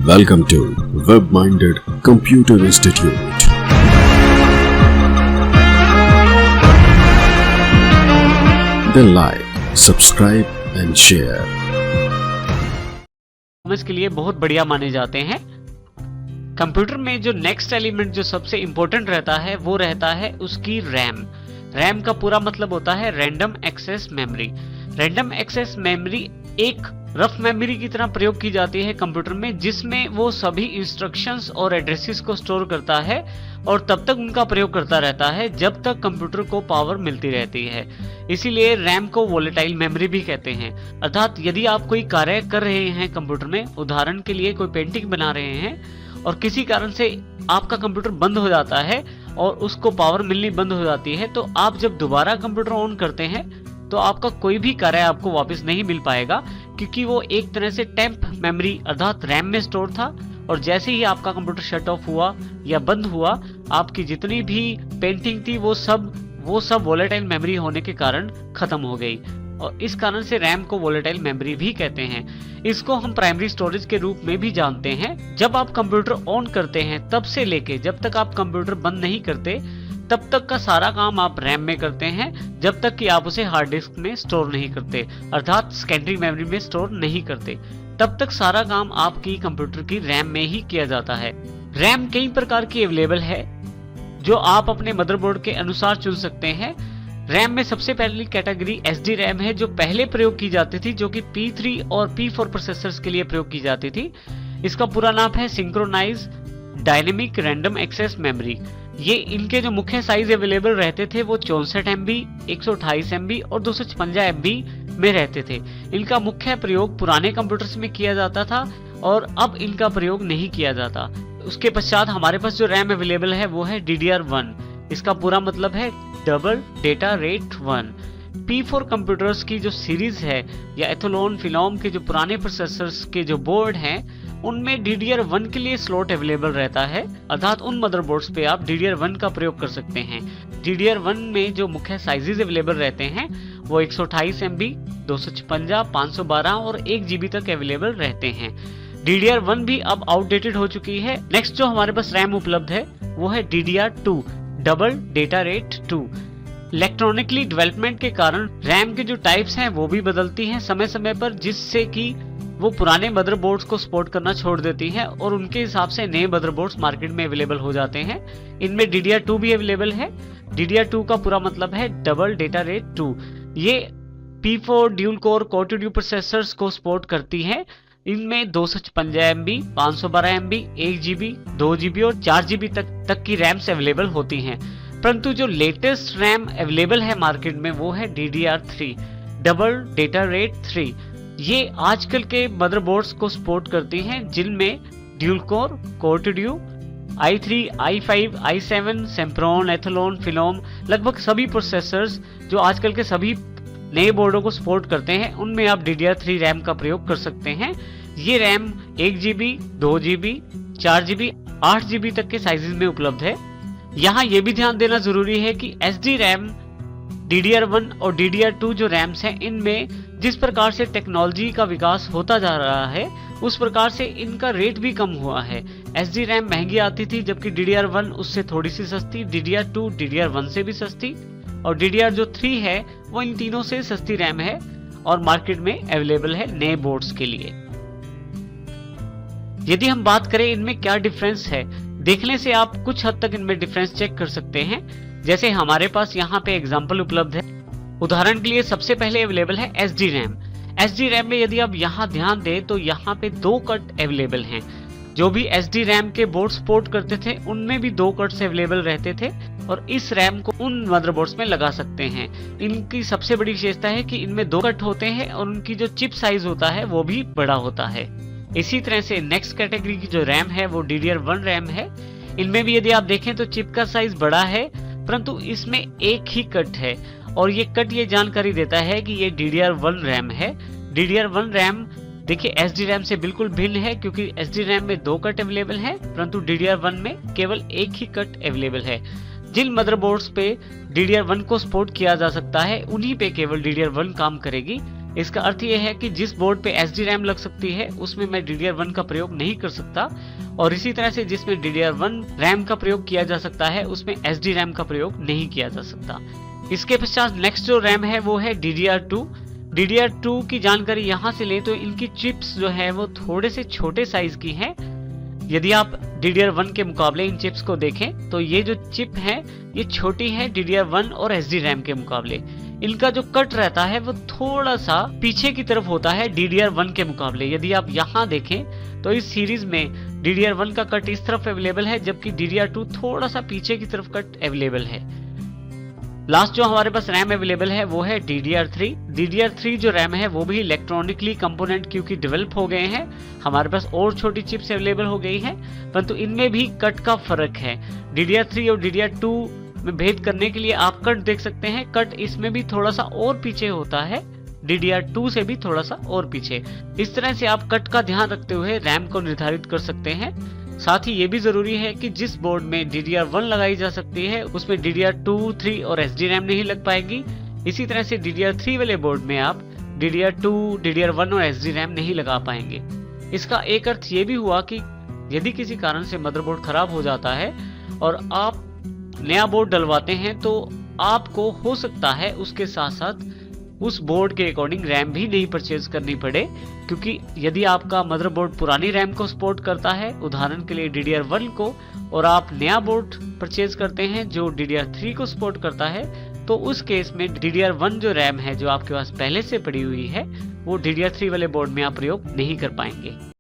Welcome to Web-Minded Computer Institute. Then like, subscribe and share. के लिए बहुत बढ़िया माने जाते हैं। कंप्यूटर में जो नेक्स्ट एलिमेंट जो सबसे इंपॉर्टेंट रहता है वो रहता है उसकी रैम। रैम का पूरा मतलब होता है random access memory. Random access memory एक रफ मेमोरी की तरह प्रयोग की जाती है कंप्यूटर में, जिसमें वो सभी इंस्ट्रक्शंस और एड्रेसेस को स्टोर करता है और तब तक उनका प्रयोग करता रहता है जब तक कंप्यूटर को पावर मिलती रहती है। इसीलिए रैम को वोलेटाइल मेमोरी भी कहते हैं। अर्थात यदि आप कोई कार्य कर रहे हैं कंप्यूटर में, उदाहरण के लिए कोई पेंटिंग बना रहे हैं और किसी कारण से आपका कंप्यूटर बंद हो जाता है और उसको पावर मिलनी बंद हो जाती है, तो आप जब दोबारा कंप्यूटर ऑन करते हैं तो आपका कोई भी कार्य आपको वापस नहीं मिल पाएगा, क्योंकि वो एक तरह से टेम्प मेमोरी अर्थात रैम में स्टोर था और जैसे ही आपका कंप्यूटर शट ऑफ हुआ या बंद हुआ, आपकी जितनी भी पेंटिंग थी वो सब वोलेटाइल मेमोरी होने के कारण खत्म हो गई और इस कारण से रैम को वोलेटाइल मेमोरी भी कहते हैं। इसको हम प्राइमरी स्टोरेज के रूप में भी जानते हैं। जब आप कंप्यूटर ऑन करते हैं तब से लेके जब तक आप कंप्यूटर बंद नहीं करते तब तक का सारा काम आप रैम में करते हैं, जब तक कि आप उसे हार्ड डिस्क में स्टोर नहीं करते अर्थात सेकेंडरी मेमोरी में स्टोर नहीं करते। तब तक सारा काम आपकी कंप्यूटर की रैम में ही किया जाता है। रैम कई प्रकार की अवेलेबल है जो आप अपने मदरबोर्ड के अनुसार चुन सकते हैं। रैम में सबसे पहली कैटेगरी SD रैम है जो पहले प्रयोग की जाती थी, जो कि P3 और P4 प्रोसेसर्स के लिए प्रयोग की जाती थी। इसका पूरा नाम है synchronize dynamic random access memory. ये इनके जो मुख्य साइज अवेलेबल रहते थे वो 64 MB, 128 MB और 256 MB में रहते थे। इनका मुख्य प्रयोग पुराने कंप्यूटर्स में किया जाता था और अब इनका प्रयोग नहीं किया जाता। उसके पश्चात हमारे पास जो रैम अवेलेबल है वो है DDR1। इसका पूरा मतलब है double data rate 1। P4 computers की जो सीरीज है या एथोलोन फिनोम के जो पुराने प्रोसेसर्स के जो बोर्ड हैं उनमें DDR1 के लिए स्लॉट अवेलेबल रहता है, अर्थात उन मदरबोर्ड्स पे आप DDR1 का प्रयोग कर सकते हैं। DDR1 में जो मुख्य साइजेस अवेलेबल रहते हैं वो 128 MB, 256, 512 और 1 GB तक अवेलेबल रहते हैं। DDR1 भी अब आउटडेटेड हो चुकी है। नेक्स्ट जो हमारे पास रैम उपलब्ध है वो है DDR2 double data rate 2। Electronically development के कारण रैम के जो टाइप्स हैं वो भी बदलती हैं समय समय पर, जिससे कि वो पुराने मदरबोर्ड्स को सपोर्ट करना छोड़ देती हैं और उनके हिसाब से नए मदरबोर्ड्स मार्केट में अवेलेबल हो जाते हैं। इनमें DDR2 भी अवेलेबल है। DDR2 का पूरा मतलब है डबल डेटा रेट 2। ये P4 dual core core-to-due processors को सपोर्ट करती है। इनमें 256 MB, 512 MB, 1 GB, 2 GB और 4 GB तक की रैम्स अवेलेबल होती हैं। परंतु जो लेटेस्ट रैम अवेलेबल है मार्केट में वो है DDR3 डबल डेटा रेट 3। ये आजकल के मदरबोर्ड्स को सपोर्ट करती हैं जिनमें dual core core-to-due, i3, i5, i7, सेम्प्रॉन, एथोलोन, फिनोम लगभग सभी प्रोसेसर्स जो आजकल के सभी नए बोर्डों को सपोर्ट करते हैं उनमें आप DDR3 रैम का प्रयोग कर सकते हैं। ये RAM 1 GB, 2 GB, 4 GB, 8 GB तक के साइजेस में उपलब्ध है। यहाँ ये भी ध्यान देना जरूरी है कि SD रैम, DDR1 और DDR2 जो रैम्स हैं इनमें जिस प्रकार से टेक्नोलॉजी का विकास होता जा रहा है उस प्रकार से इनका रेट भी कम हुआ है। SD रैम महंगी आती थी जबकि DDR1 उससे थोड़ी सी सस्ती, DDR2 DDR1 से भी सस्ती और DDR जो 3 है वो इन तीनों से सस्ती रैम है और मार्केट में अवेलेबल है नए बोर्ड्स के लिए। यदि हम बात करें इनमें क्या डिफरेंस है, देखने से आप कुछ हद तक इनमें डिफरेंस चेक कर सकते हैं। जैसे हमारे पास यहाँ पे एग्जांपल उपलब्ध है। उदाहरण के लिए सबसे पहले अवेलेबल है SD रैम। SD रैम में यदि आप यहाँ ध्यान दें तो यहाँ पे 2 कट अवेलेबल हैं। जो भी SD रैम के बोर्ड सपोर्ट करते थे उनमें भी 2 कट्स अवेलेबल रहते थे और इस रैम को उन मदरबोर्ड्स में लगा सकते हैं। इनकी सबसे बड़ी विशेषता है कि इनमें 2 कट होते हैं और उनकी जो चिप साइज होता है वो भी बड़ा होता है। इसी तरह से नेक्स्ट कैटेगरी की जो रैम है वो DDR1 रैम है। इनमें भी यदि आप देखें तो चिप का साइज बड़ा है, परंतु इसमें एक ही कट है और ये कट ये जानकारी देता है कि ये DDR1 रैम है। DDR1 रैम देखिए SD रैम से बिल्कुल भिन्न है, क्योंकि SD रैम में 2 कट अवेलेबल है परंतु DDR1 में केवल एक ही कट अवेलेबल है। जिन मदरबोर्ड्स पे DDR1 को सपोर्ट किया जा सकता है उन्हीं पे केवल DDR1 काम करेगी। इसका अर्थ यह है कि जिस बोर्ड पे SD रैम लग सकती है उसमें मैं DDR1 का प्रयोग नहीं कर सकता, और इसी तरह से जिसमें DDR1 रैम का प्रयोग किया जा सकता है उसमें SD रैम का प्रयोग नहीं किया जा सकता। इसके पश्चात नेक्स्ट जो रैम है वो है DDR2। DDR2 की जानकारी यहाँ से लें तो इनकी चिप्स जो है वो थोड़े से छोटे साइज की हैं। यदि आप DDR1 के मुकाबले इन चिप्स को देखें तो ये जो चिप है ये छोटी है DDR1 और SD रैम के मुकाबले। इनका जो कट रहता है वो थोड़ा सा पीछे की तरफ होता है DDR1 के मुकाबले। यदि आप यहाँ देखें तो इस सीरीज में DDR1 का कट इस तरफ अवेलेबल है, जबकि DDR2 थोड़ा सा पीछे की तरफ कट अवेलेबल है। लास्ट जो हमारे पास रैम अवेलेबल है वो है DDR3। DDR3 जो रैम है वो भी इलेक्ट्रॉनिकली कंपोनेंट क्योंकि डेवलप हो गए हैं, हमारे पास और छोटी चिप्स अवेलेबल हो गई हैं, परंतु इनमें भी कट का फर्क है। DDR3 और DDR2 में भेद करने के लिए आप कट देख सकते हैं। कट इसमें भी थोड़ा सा और पीछे होता है, DDR2 से भी थोड़ा सा और पीछे। इस तरह से आप कट का ध्यान रखते हुए रैम को निर्धारित कर सकते हैं। साथ ही ये भी जरूरी है कि जिस बोर्ड में DDR1 लगाई जा सकती है उसमें DDR2, 3 और SD रैम नहीं लग पाएगी। इसी तरह से DDR3 वाले बोर्ड में आप DDR2, DDR1 और SD रैम नहीं लगा पाएंगे। इसका एक अर्थ ये भी हुआ कि यदि किसी कारण से मदरबोर्ड खराब हो जाता है और आप नया बोर्ड डलवाते हैं तो आपको हो सकता है उसके साथ साथ उस बोर्ड के अकॉर्डिंग रैम भी नहीं परचेज करनी पड़े, क्योंकि यदि आपका मदरबोर्ड पुरानी रैम को सपोर्ट करता है, उदाहरण के लिए DDR1 को, और आप नया बोर्ड परचेज करते हैं जो DDR3 को सपोर्ट करता है, तो उस केस में DDR1 जो रैम है जो आपके पास पहले से पड़ी हुई है वो DDR3 वाले बोर्ड में आप प्रयोग नहीं कर पाएंगे।